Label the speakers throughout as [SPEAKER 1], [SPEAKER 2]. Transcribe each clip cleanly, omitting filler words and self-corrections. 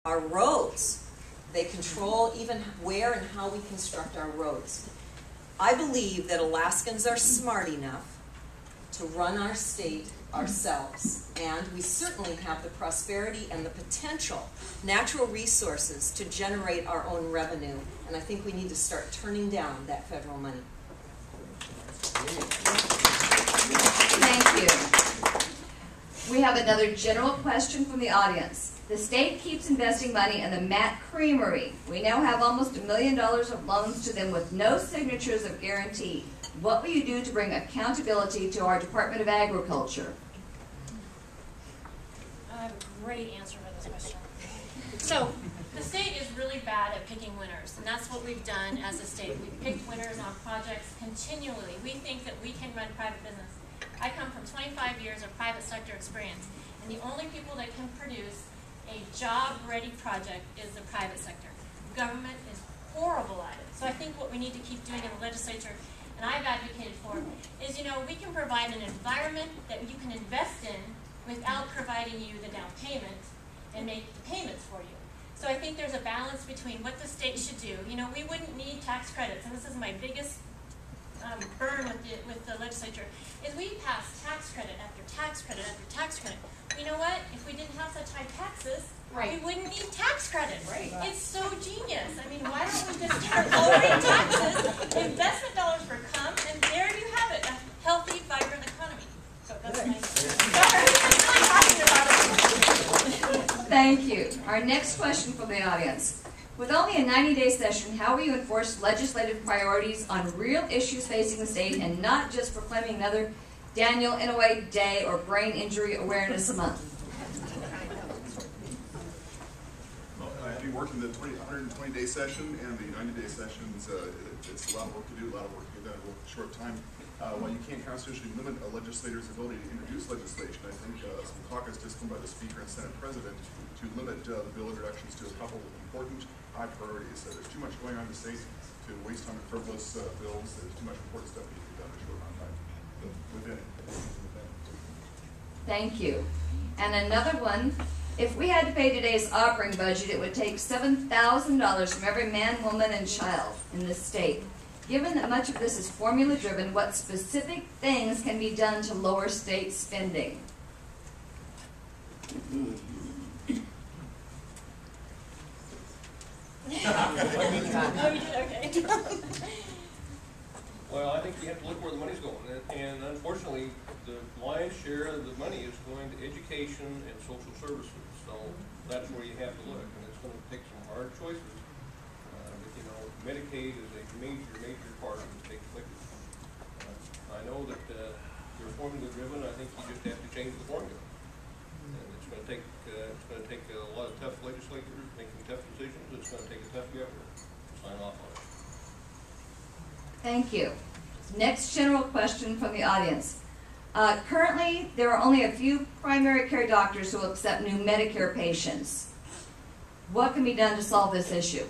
[SPEAKER 1] our roads. They control even where and how we construct our roads. I believe that Alaskans are smart enough to run our state ourselves, and we certainly have the prosperity and the potential, natural resources to generate our own revenue, and I think we need to start turning down that federal money.
[SPEAKER 2] Thank you. We have another general question from the audience. The state keeps investing money in the Matt Creamery. We now have almost $1 million of loans to them with no signatures of guarantee. What will you do to bring accountability to our Department of Agriculture?
[SPEAKER 3] I have a great answer for this question. So, the state is really bad at picking winners, and that's what we've done as a state. We've picked winners on projects continually. We think that we can run private business. I come from 25 years of private sector experience, and the only people that can produce a job-ready project is the private sector. Government is horrible at it. So I think what we need to keep doing in the legislature, and I've advocated for, is, we can provide an environment that you can invest in without providing you the down payment and make the payments for you. So I think there's a balance between what the state should do. We wouldn't need tax credits, and this is my biggest burn with the legislature, is we pass tax credit after tax credit after tax credit. You know what? If we didn't have such high taxes, we wouldn't need tax credit. Right. It's so genius. I mean, why don't we just start lowering taxes? Investment dollars for come, and there you have it, a healthy, vibrant economy. So that's my
[SPEAKER 2] Thank you. Our next question from the audience. With only a 90-day session, how will you enforce legislative priorities on real issues facing the state and not just proclaiming another Daniel Inouye Day or Brain Injury Awareness Month?
[SPEAKER 4] Well, I've been working the 120-day session and the 90-day sessions. It's a lot of work to do, a lot of work to get done in a short time. While you can't constitutionally limit a legislator's ability to introduce legislation, I think some talk has just come by the Speaker and Senate President to limit the bill introductions to a couple of important high priorities. There's too much going on in the state to waste time on frivolous bills. There's too much important stuff that needs to be done in a short amount of time within it.
[SPEAKER 2] Thank you. And another one, if we had to pay today's operating budget, it would take $7,000 from every man, woman, and child in this state. Given that much of this is formula-driven, what specific things can be done to lower state spending?
[SPEAKER 5] Well, I think you have to look where the money's going, and unfortunately, the lion's share of the money is going to education and social services. So that's where you have to look, and it's going to take some hard choices. But Medicaid is a major part of the state's budget. I know that you're formula-driven. I think you just have to change the formula, and it's going to take a lot of tough legislators making tough decisions. It's going to take a tough governor to sign off on it.
[SPEAKER 2] Thank you. Next general question from the audience. Currently, there are only a few primary care doctors who will accept new Medicare patients. What can be done to solve this issue?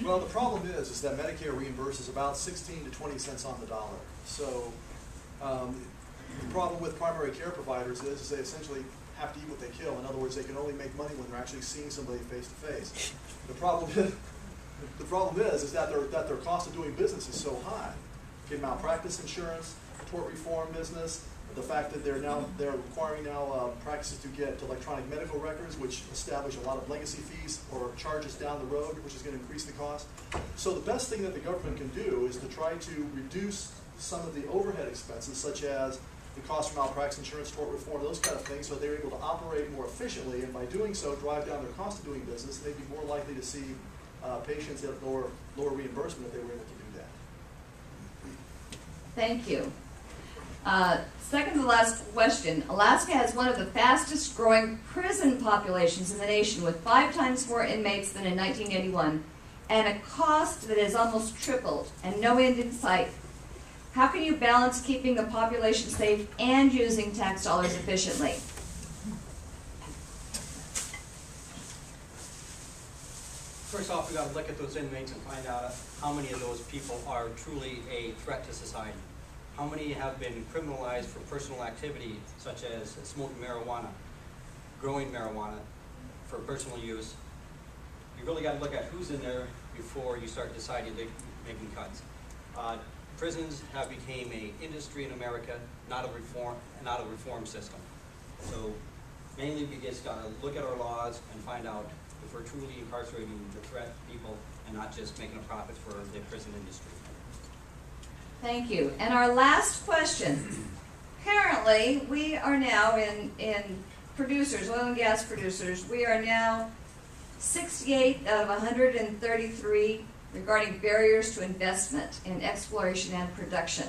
[SPEAKER 6] Well, the problem is that Medicare reimburses about 16 to 20 cents on the dollar. So the problem with primary care providers is they essentially have to eat what they kill. In other words, they can only make money when they're actually seeing somebody face to face. The problem is that their cost of doing business is so high. Okay, malpractice insurance, tort reform business, the fact that they're requiring practices to get electronic medical records, which establish a lot of legacy fees or charges down the road, which is going to increase the cost. So the best thing that the government can do is to try to reduce some of the overhead expenses, such as the cost of malpractice insurance, tort reform, those kind of things, so they're able to operate more efficiently, and by doing so, drive down their cost of doing business. They'd be more likely to see patients at lower reimbursement if they were able to do that.
[SPEAKER 2] Thank you. Second to the last question. Alaska has one of the fastest growing prison populations in the nation, with 5 times more inmates than in 1981, and a cost that has almost tripled and no end in sight. How can you balance keeping the population safe and using tax dollars efficiently?
[SPEAKER 7] First off, we got to look at those inmates and find out how many of those people are truly a threat to society. how many have been criminalized for personal activity such as smoking marijuana, growing marijuana for personal use. You really got to look at who's in there before you start deciding to making cuts. Prisons have become an industry in America, not a reform system. So mainly we just got to look at our laws and find out if we're truly incarcerating the threat people and not just making a profit for the prison industry.
[SPEAKER 2] Thank you. And our last question. Apparently, we are now in producers, oil and gas producers, we are now 68 out of 133 regarding barriers to investment in exploration and production.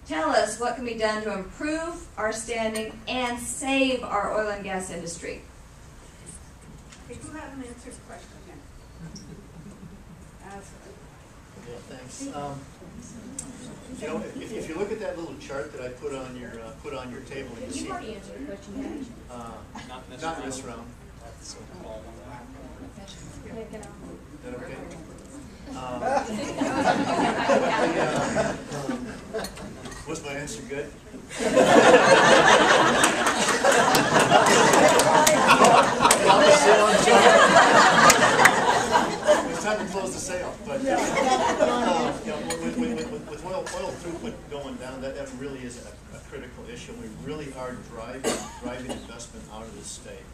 [SPEAKER 2] Tell us what can be done to improve our standing and save our oil and gas industry.
[SPEAKER 8] Okay, who hasn't answered the question yet?
[SPEAKER 9] Yeah, thanks. You know, if you look at that little chart that I put on your table, you see.
[SPEAKER 3] You've already answered the question, haven't you?
[SPEAKER 9] Not in this round. Is that okay? Was my answer good? It's time to close the sale, but you know, with oil throughput going down, that really is a critical issue. We really are driving investment out of the state.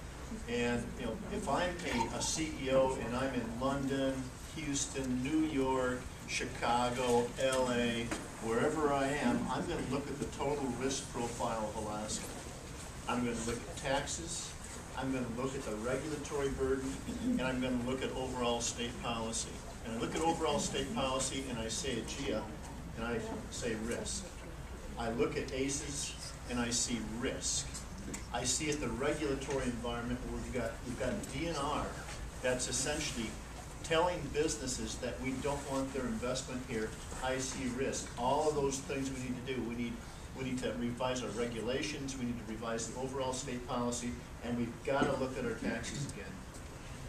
[SPEAKER 9] And you know, if I'm a CEO and I'm in London, Houston, New York, Chicago, LA, wherever I am, I'm going to look at the total risk profile of Alaska. I'm going to look at taxes, I'm going to look at the regulatory burden, and I'm going to look at overall state policy. And I look at overall state policy and I say AGIA, and I say risk. I look at ACES and I see risk. I see at the regulatory environment where we've got DNR that's essentially telling businesses that we don't want their investment here. I see risk. All of those things we need to do. We need to revise our regulations. We need to revise the overall state policy, and we've got to look at our taxes again.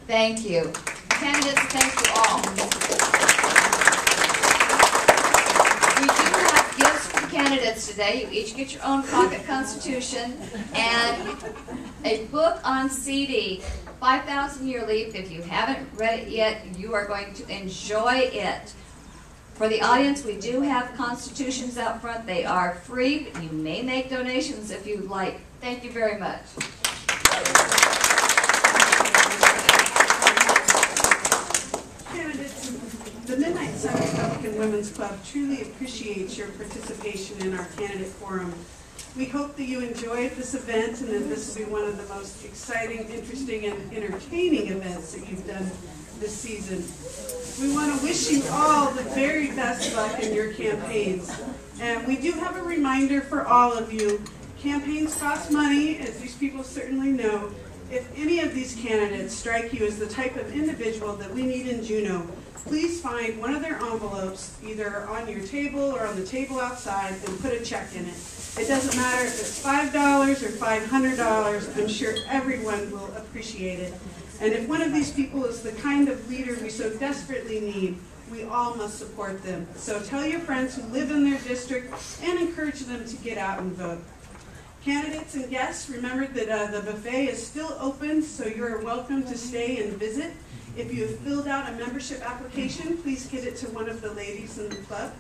[SPEAKER 2] Thank you. Candidates, thank you all. We do have gifts for candidates today. You each get your own pocket constitution and a book on CD, 5,000 Year Leap. If you haven't read it yet, you are going to enjoy it. For the audience, we do have constitutions out front. They are free, but you may make donations if you'd like. Thank you very much.
[SPEAKER 8] Candidates, the Midnight Sun Republican Women's Club truly appreciates your participation in our candidate forum. We hope that you enjoyed this event and that this will be one of the most exciting, interesting, and entertaining events that you've done this season. We want to wish you all the very best luck in your campaigns. And we do have a reminder for all of you. Campaigns cost money, as these people certainly know. If any of these candidates strike you as the type of individual that we need in Juneau, please find one of their envelopes, either on your table or on the table outside, and put a check in it. It doesn't matter if it's $5 or $500, I'm sure everyone will appreciate it. And if one of these people is the kind of leader we so desperately need, we all must support them. So tell your friends who live in their district and encourage them to get out and vote. Candidates and guests, remember that the buffet is still open, so you're welcome to stay and visit. If you have filled out a membership application, please get it to one of the ladies in the club.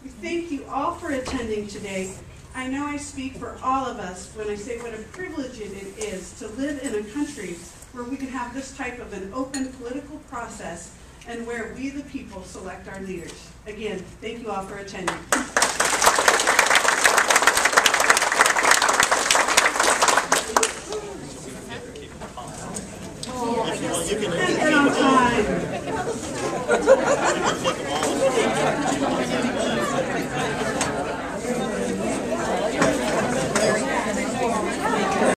[SPEAKER 8] We thank you all for attending today. I know I speak for all of us when I say what a privilege it is to live in a country where we can have this type of an open political process and where we the people select our leaders. Again, thank you all for attending. You can